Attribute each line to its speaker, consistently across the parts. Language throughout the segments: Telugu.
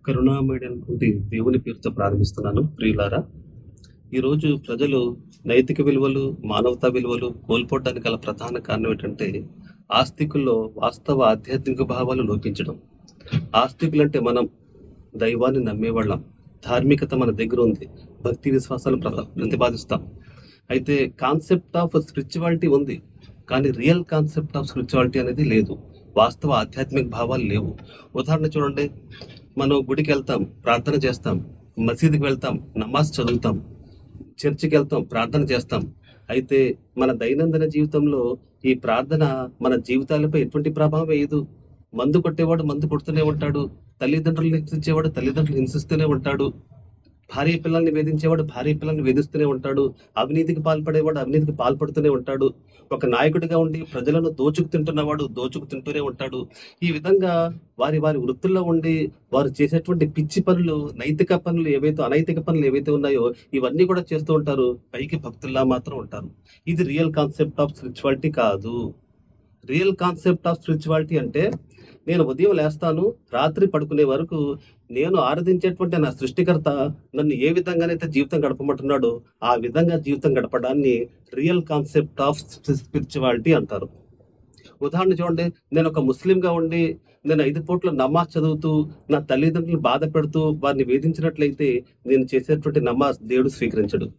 Speaker 1: కరుణామయుడైనటువంటి దేవుని పేరుతో ప్రారంభిస్తున్నాను. ప్రియులారా, ఈరోజు ప్రజలు నైతిక విలువలు, మానవతా విలువలు కోల్పోవడానికి గల ప్రధాన కారణం ఏంటంటే, ఆస్తికుల్లో వాస్తవ ఆధ్యాత్మిక భావాలు లోపించడం. ఆస్తికులంటే మనం దైవాన్ని నమ్మేవాళ్ళం. ధార్మికత మన దగ్గర ఉంది. భక్తి విశ్వాసాలు ప్రతిపాదిస్తాం. అయితే కాన్సెప్ట్ ఆఫ్ స్పిరిచువాలిటీ ఉంది, కానీ రియల్ కాన్సెప్ట్ ఆఫ్ స్పిరిచువాలిటీ అనేది లేదు. వాస్తవ ఆధ్యాత్మిక భావాలు లేవు. ఉదాహరణ చూడండి, మనం గుడికి వెళ్తాం, ప్రార్థన చేస్తాం, మసీదుకి వెళ్తాం, నమాజ్ చదువుతాం, చర్చికి వెళ్తాం, ప్రార్థన చేస్తాం. అయితే మన దైనందిన జీవితంలో ఈ ప్రార్థన మన జీవితాలపై ఎటువంటి ప్రభావం వేయదు. మందు కొట్టేవాడు మందు కొడుతూనే ఉంటాడు, తల్లిదండ్రులను హింసించేవాడు తల్లిదండ్రులు హింసిస్తూనే ఉంటాడు, భార్య పిల్లల్ని వేధించేవాడు భార్య పిల్లల్ని వేధిస్తూనే ఉంటాడు, అవినీతికి పాల్పడేవాడు అవినీతికి పాల్పడుతూనే ఉంటాడు, ఒక నాయకుడిగా ఉండి ప్రజలను దోచుకు తింటున్నవాడు దోచుకు తింటూనే ఉంటాడు. ఈ విధంగా వారి వారి వృత్తుల్లో ఉండి వారు చేసేటువంటి పిచ్చి పనులు, నైతిక పనులు ఏవైతే అనైతిక పనులు ఏవైతే ఉన్నాయో ఇవన్నీ కూడా చేస్తూ ఉంటారు. పైకి భక్తుల్లా మాత్రం ఉంటారు. ఇది రియల్ కాన్సెప్ట్ ఆఫ్ స్పిరిచువాలిటీ కాదు. రియల్ కాన్సెప్ట్ ఆఫ్ స్పిరిచువాలిటీ అంటే, నేను ఉదయం లేస్తాను, రాత్రి పడుకునే వరకు నేను ఆరాధించేటువంటి నా సృష్టికర్త నన్ను ఏ విధంగానైతే జీవితం గడపమంటున్నాడో ఆ విధంగా జీవితం గడపడాన్ని రియల్ కాన్సెప్ట్ ఆఫ్ స్పిరిచువాలిటీ అంటారు. ఉదాహరణ చూడండి, నేను ఒక ముస్లింగా ఉండి నేను 5 పూట్ల నమాజ్ చదువుతూ నా తల్లిదండ్రులు బాధ పెడుతూ వారిని వేధించినట్లయితే నేను చేసేటువంటి నమాజ్ దేవుడు స్వీకరించడు.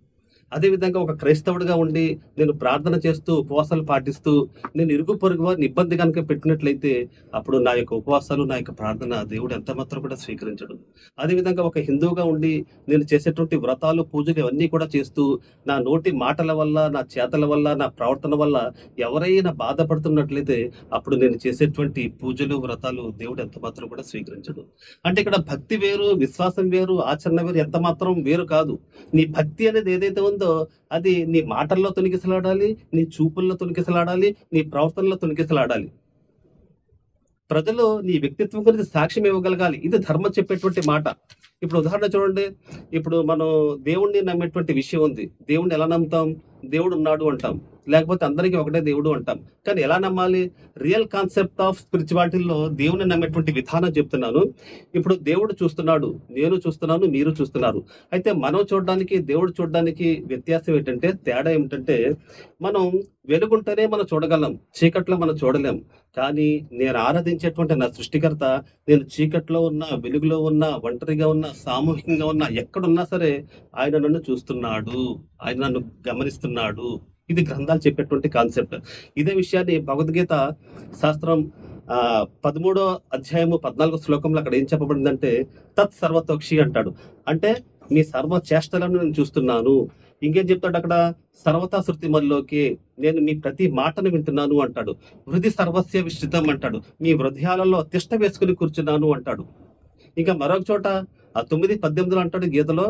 Speaker 1: అదేవిధంగా ఒక క్రైస్తవుడిగా ఉండి నేను ప్రార్థన చేస్తూ ఉపవాసాలు పాటిస్తూ నేను ఇరుగు పొరుగు వారిని ఇబ్బంది కనుక పెట్టినట్లయితే అప్పుడు నా యొక్క ఉపవాసాలు నా యొక్క ప్రార్థన దేవుడు ఎంత మాత్రం కూడా స్వీకరించడు. అదేవిధంగా ఒక హిందువుగా ఉండి నేను చేసేటువంటి వ్రతాలు పూజలు ఇవన్నీ కూడా చేస్తూ నా నోటి మాటల వల్ల నా చేతల వల్ల నా ప్రవర్తన వల్ల ఎవరైనా బాధపడుతున్నట్లయితే అప్పుడు నేను చేసేటువంటి పూజలు వ్రతాలు దేవుడు ఎంత మాత్రం కూడా స్వీకరించడు. అంటే ఇక్కడ భక్తి వేరు, విశ్వాసం వేరు, ఆచరణ వేరు, ఎంత మాత్రం వేరు కాదు. నీ భక్తి అనేది ఏదైతే ఉందో అది నీ మాటల్లో తొనికిసలాడాలి, నీ చూపుల్లో తొనికిసలాడాలి, నీ ప్రవర్తనలో తొనికిసలాడాలి. ప్రజలు నీ వ్యక్తిత్వం గురించి సాక్ష్యం ఇవ్వగలగాలి. ఇది ధర్మం చెప్పేటువంటి మాట. ఇప్పుడు ఉదాహరణ చూడండి, ఇప్పుడు మనం దేవుణ్ణి నమ్మేటువంటి విషయం ఉంది. దేవుణ్ణి ఎలా నమ్ముతాం? దేవుడు ఉన్నాడు అంటాం, లేకపోతే అందరికీ ఒకటే దేవుడు అంటాం. కానీ ఎలా నమ్మాలి? రియల్ కాన్సెప్ట్ ఆఫ్ స్పిరిచువాలిటీలో దేవుని నమ్మేటువంటి విధానం చెప్తున్నాను. ఇప్పుడు దేవుడు చూస్తున్నాడు, నేను చూస్తున్నాను, మీరు చూస్తున్నారు. అయితే మనం చూడడానికి దేవుడు చూడడానికి వ్యత్యాసం ఏంటంటే, తేడా ఏమిటంటే, మనం వెలుగుంటేనే మనం చూడగలం, చీకట్లో మనం చూడలేం. కానీ నేను ఆరాధించేటువంటి నా సృష్టికర్త నేను చీకట్లో ఉన్నా, వెలుగులో ఉన్నా, ఒంటరిగా ఉన్నా, సామూహికంగా ఉన్నా, ఎక్కడున్నా సరే ఆయన నన్ను చూస్తున్నాడు, ఆయన నన్ను గమనిస్తున్నాడు. ఇది గ్రంథాలు చెప్పేటువంటి కాన్సెప్ట్. ఇదే విషయాన్ని భగవద్గీత శాస్త్రం 13వ అధ్యాయము 14వ శ్లోకంలో అక్కడ ఏం చెప్పబడిందంటే, తత్ సర్వతోక్షి అంటాడు. అంటే మీ సర్వ చేష్టలను నేను చూస్తున్నాను. ఇంకేం చెప్తాడు అక్కడ? సర్వతా శృతి మల్లోకి, నేను మీ ప్రతి మాటను వింటున్నాను అంటాడు. హృది సర్వస్య విశ్రితం అంటాడు. మీ హృదయాలలో తిష్ట వేసుకుని కూర్చున్నాను అంటాడు. ఇంకా మరొక చోట 9:18 అంటాడు గీతలో,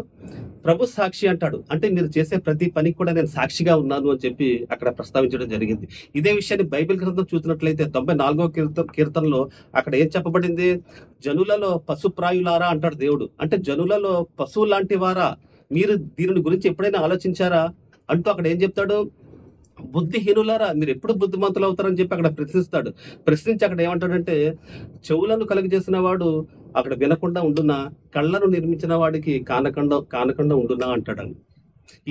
Speaker 1: ప్రభు సాక్షి అంటాడు. అంటే మీరు చేసే ప్రతి పనికి కూడా నేను సాక్షిగా ఉన్నాను అని చెప్పి అక్కడ ప్రస్తావించడం జరిగింది. ఇదే విషయాన్ని బైబిల్ గ్రంథం చూసినట్లయితే 94వ కీర్తనలో అక్కడ ఏం చెప్పబడింది? జనులలో పశుప్రాయులారా అంటాడు దేవుడు. అంటే జనులలో పశువు లాంటి వారా, మీరు దీని గురించి ఎప్పుడైనా ఆలోచించారా అంటూ అక్కడ ఏం చెప్తాడు? బుద్ధిహీనులారా, మీరు ఎప్పుడు బుద్ధిమంతులు అవుతారని చెప్పి అక్కడ ప్రశ్నిస్తాడు. ప్రశ్నించి అక్కడ ఏమంటాడంటే, చెవులను కలుగజేసిన వాడు అక్కడ వినకుండా ఉండునా, కళ్ళను నిర్మించిన వాడికి కానకుండా ఉండునా అంటాడు.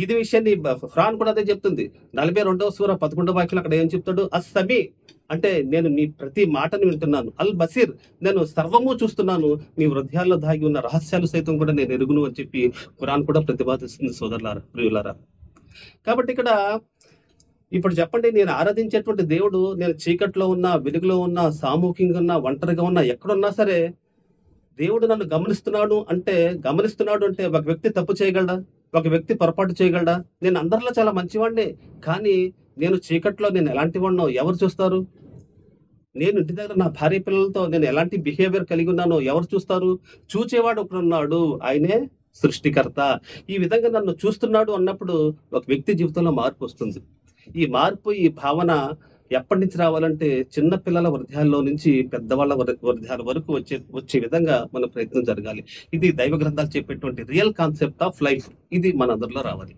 Speaker 1: ఇది విషయాన్ని ఖురాన్ కూడా అదే చెప్తుంది. 42వ సూర 11వ వాక్యంలో అక్కడ ఏం చెప్తాడు? అస్సమి అంటే నేను మీ ప్రతి మాటను వింటున్నాను. అల్ బసీర్, నేను సర్వము చూస్తున్నాను, మీ హృదయాల్లో దాగి ఉన్న రహస్యాలు సైతం కూడా నేను ఎరుగును అని చెప్పి ఖురాన్ కూడా ప్రతిపాదిస్తుంది. సోదరులారా, ప్రియులారా, కాబట్టి ఇక్కడ ఇప్పుడు చెప్పండి, నేను ఆరాధించేటువంటి దేవుడు నేను చీకట్లో ఉన్నా, వెలుగులో ఉన్నా, సామూహికంగా ఉన్నా, ఒంటరిగా ఉన్నా, ఎక్కడున్నా సరే దేవుడు నన్ను గమనిస్తున్నాడు అంటే ఒక వ్యక్తి తప్పు చేయగలడా? ఒక వ్యక్తి పొరపాటు చేయగలడా? నేను అందరిలో చాలా మంచివాడిని, కానీ నేను చీకట్లో నేను ఎలాంటి వాడినో ఎవరు చూస్తారు? నేను ఇంటి దగ్గర నా భార్య పిల్లలతో నేను ఎలాంటి బిహేవియర్ కలిగి ఉన్నానో ఎవరు చూస్తారు? చూచేవాడు ఒకడున్నాడు, ఆయనే సృష్టికర్త. ఈ విధంగా నన్ను చూస్తున్నాడు అన్నప్పుడు ఒక వ్యక్తి జీవితంలో మార్పు వస్తుంది. ఈ మార్పు, ఈ భావన ఎప్పటి నుంచి రావాలంటే, చిన్న పిల్లల హృదయాల్లో నుంచి పెద్దవాళ్ళ హృదయాల వరకు వచ్చే విధంగా మన ప్రయత్నం జరగాలి. ఇది దైవ గ్రంథాలు చెప్పేటువంటి రియల్ కాన్సెప్ట్ ఆఫ్ లైఫ్. ఇది మనందరిలో రావాలి.